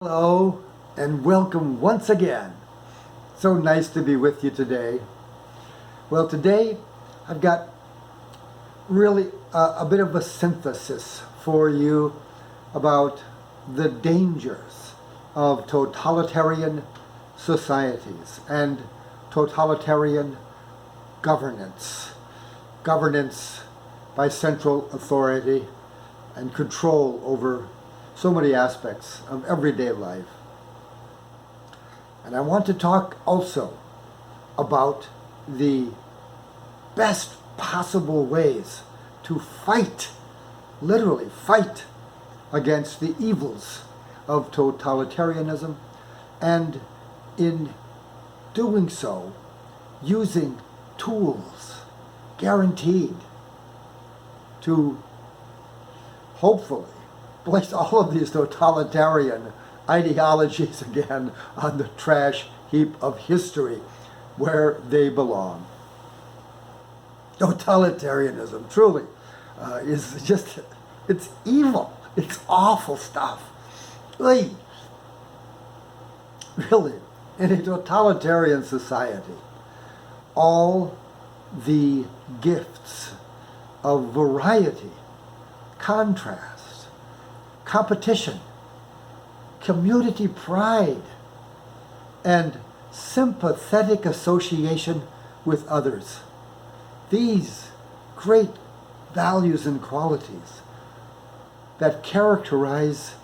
Hello and welcome once again. So nice to be with you today. Well, today I've got really a bit of a synthesis for you about the dangers of totalitarian societies and totalitarian governance. Governance by central authority and control over so many aspects of everyday life. And I want to talk also about the best possible ways to fight, literally fight, against the evils of totalitarianism, and in doing so, using tools guaranteed to hopefully place all of these totalitarian ideologies again on the trash heap of history where they belong. Totalitarianism truly is just, it's evil. It's awful stuff. Really, in a totalitarian society, all the gifts of variety, contrast, competition, community pride, and sympathetic association with others. These great values and qualities that characterize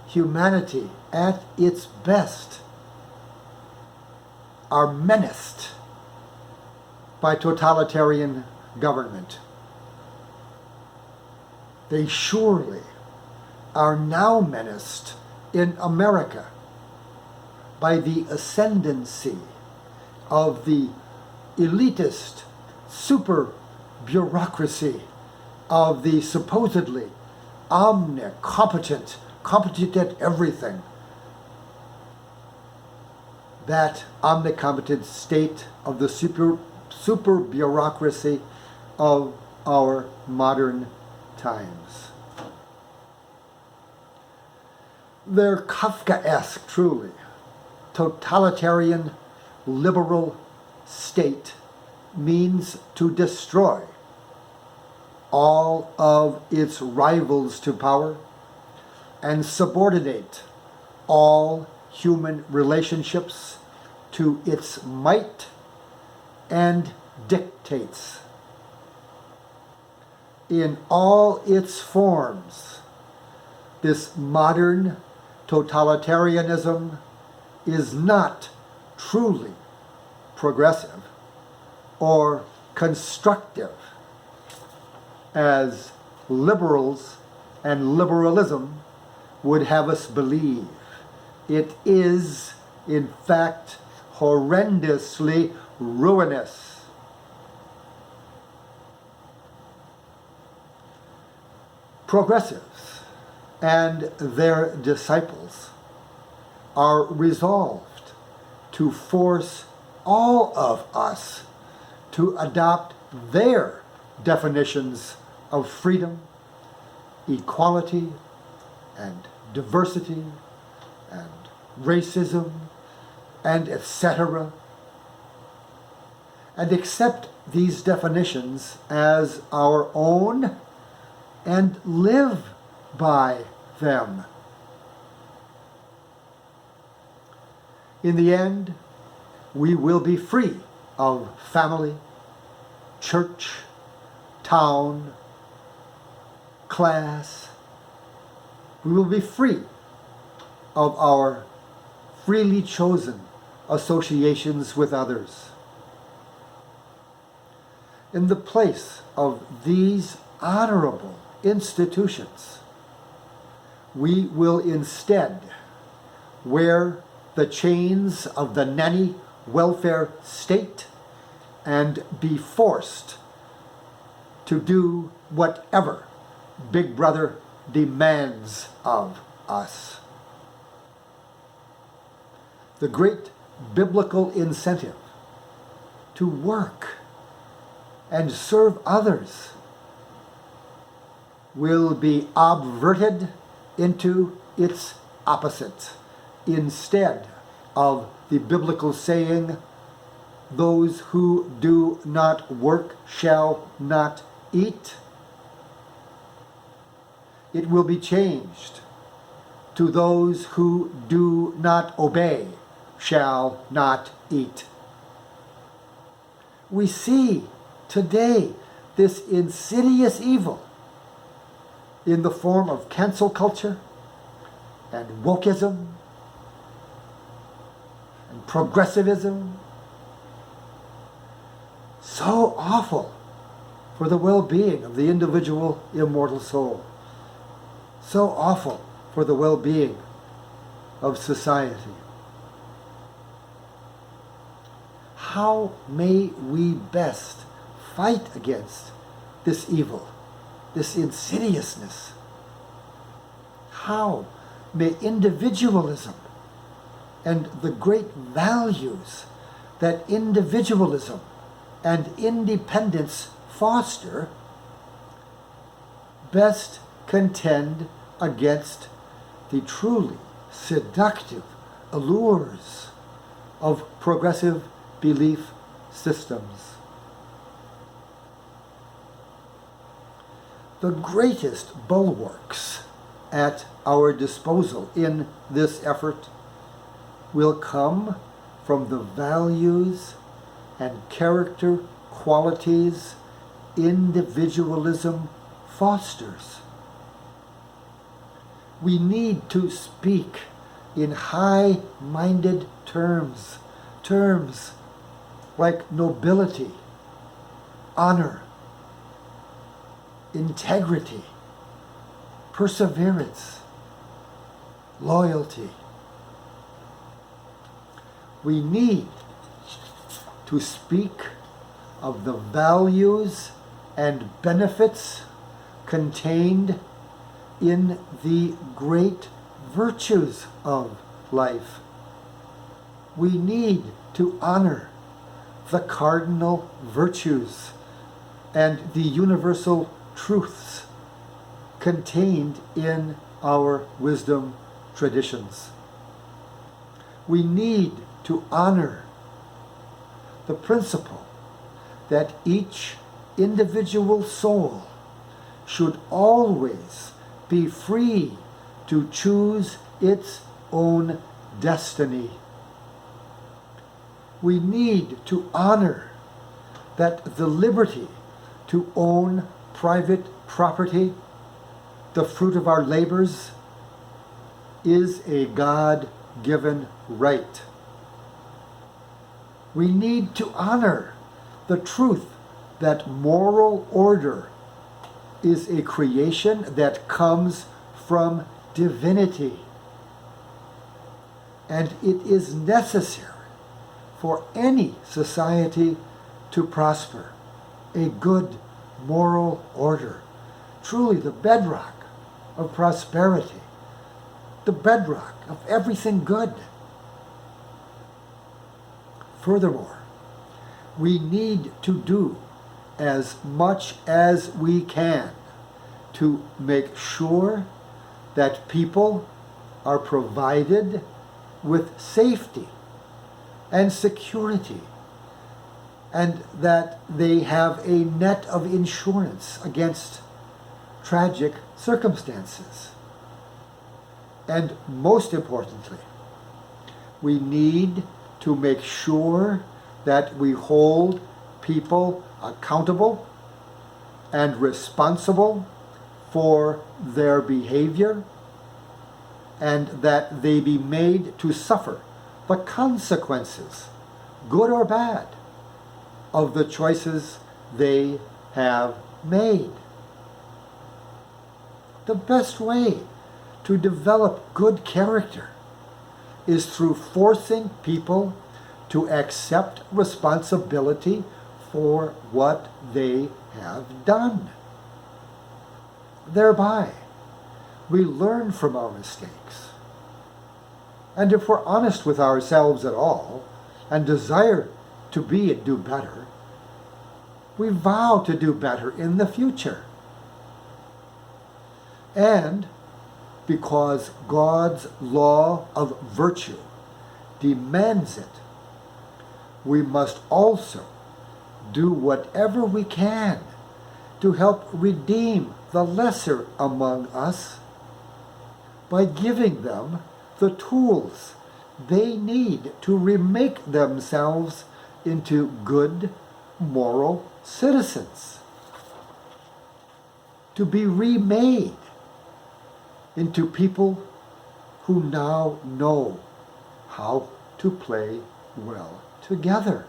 humanity at its best are menaced by totalitarian government. They surely are now menaced in America by the ascendancy of the elitist super bureaucracy of the supposedly omnicompetent, competent at everything, that omnicompetent state of the super bureaucracy of our modern times. They're Kafkaesque, truly. Totalitarian liberal state means to destroy all of its rivals to power and subordinate all human relationships to its might and dictates. In all its forms, this modern totalitarianism is not truly progressive or constructive, as liberals and liberalism would have us believe. It is, in fact, horrendously ruinous. Progressives and their disciples are resolved to force all of us to adopt their definitions of freedom, equality, and diversity, and racism, and etc., and accept these definitions as our own and live by them. In the end, we will be free of family, church, town, class. We will be free of our freely chosen associations with others. In the place of these honorable institutions, we will instead wear the chains of the nanny welfare state and be forced to do whatever Big Brother demands of us. The great biblical incentive to work and serve others will be obverted into its opposite instead of the biblical saying, "Those who do not work shall not eat," it will be changed to "Those who do not obey shall not eat." We see today this insidious evil in the form of cancel culture and wokeism and progressivism. So awful for the well-being of the individual immortal soul. So awful for the well-being of society. How may we best fight against this evil, this insidiousness? How may individualism and the great values that individualism and independence foster best contend against the truly seductive allures of progressive belief systems? The greatest bulwarks at our disposal in this effort will come from the values and character qualities individualism fosters. We need to speak in high-minded terms like nobility, honor, integrity, perseverance, loyalty. We need to speak of the values and benefits contained in the great virtues of life. We need to honor the cardinal virtues and the universal truths contained in our wisdom traditions. We need to honor the principle that each individual soul should always be free to choose its own destiny. We need to honor that the liberty to own private property, the fruit of our labors, is a God-given right. We need to honor the truth that moral order is a creation that comes from divinity. And it is necessary for any society to prosper, a good moral order, truly the bedrock of prosperity, the bedrock of everything good. Furthermore, we need to do as much as we can to make sure that people are provided with safety and security, and that they have a net of insurance against tragic circumstances. And most importantly, we need to make sure that we hold people accountable and responsible for their behavior, and that they be made to suffer the consequences, good or bad, of the choices they have made. The best way to develop good character is through forcing people to accept responsibility for what they have done. Thereby, we learn from our mistakes. And if we're honest with ourselves at all and desire to be and do better, we vow to do better in the future. And because God's law of virtue demands it, we must also do whatever we can to help redeem the lesser among us by giving them the tools they need to remake themselves into good, moral citizens, to be remade into people who now know how to play well together,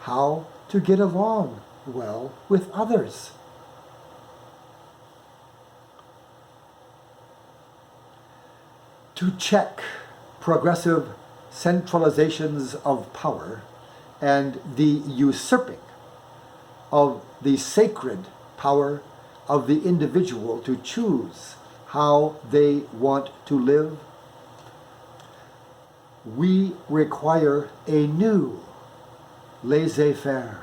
how to get along well with others. To check progressive centralizations of power and the usurping of the sacred power of the individual to choose how they want to live, we require a new laissez-faire,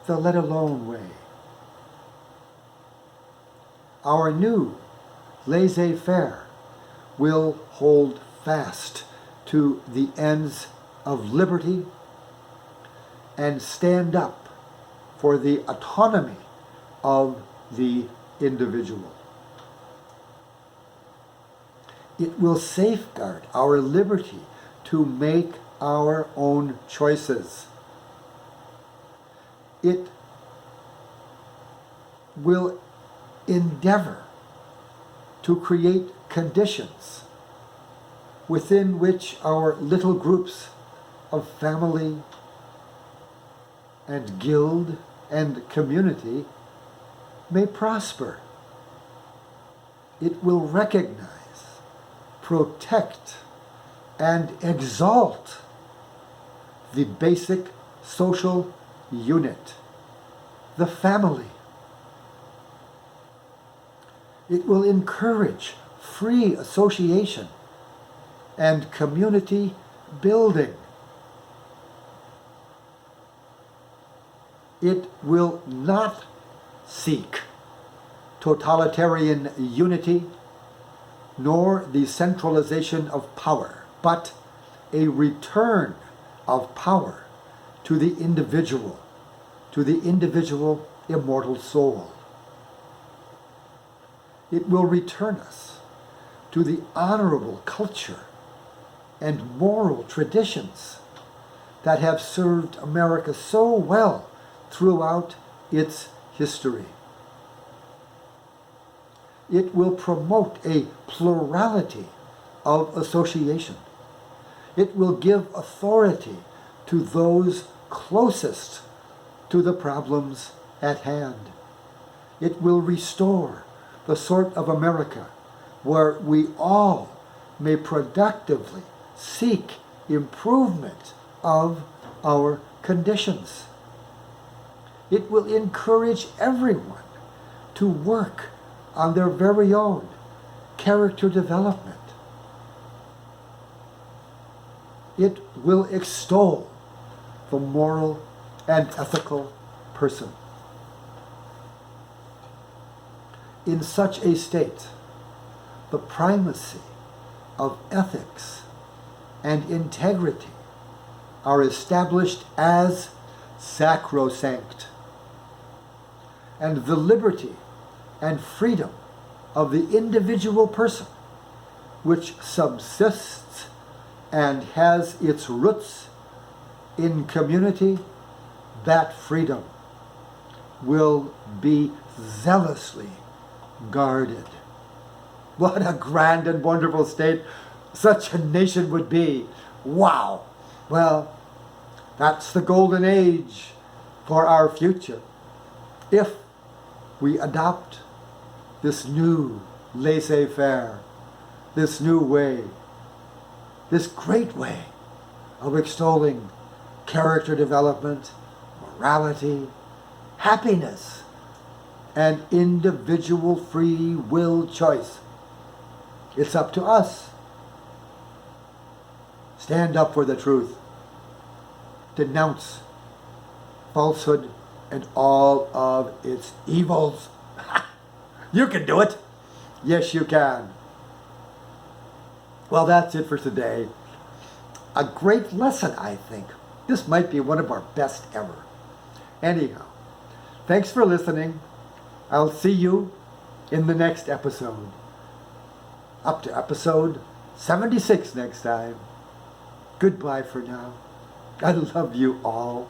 the let-alone way. Our new laissez-faire will hold fast to the ends of liberty and stand up for the autonomy of the individual. It will safeguard our liberty to make our own choices. It will endeavor to create conditions within which our little groups of family and guild and community may prosper. It will recognize, protect, and exalt the basic social unit, the family. It will encourage free association and community building. It will not seek totalitarian unity nor the centralization of power, but a return of power to the individual immortal soul. It will return us to the honorable culture and moral traditions that have served America so well throughout its history. It will promote a plurality of association. It will give authority to those closest to the problems at hand. It will restore the sort of America where we all may productively seek improvement of our conditions. It will encourage everyone to work on their very own character development. It will extol the moral and ethical person. In such a state, the primacy of ethics and integrity are established as sacrosanct, and the liberty and freedom of the individual person, which subsists and has its roots in community, that freedom will be zealously guarded. What a grand and wonderful state such a nation would be. Wow. Well, that's the golden age for our future. If we adopt this new laissez-faire, this new way, this great way of extolling character development, morality, happiness, and individual free will choice. It's up to us. Stand up for the truth. Denounce falsehood and all of its evils. You can do it. Yes, you can. Well, that's it for today. A great lesson, I think. This might be one of our best ever. Anyhow, thanks for listening. I'll see you in the next episode. Up to episode 76 next time. Goodbye for now. I love you all.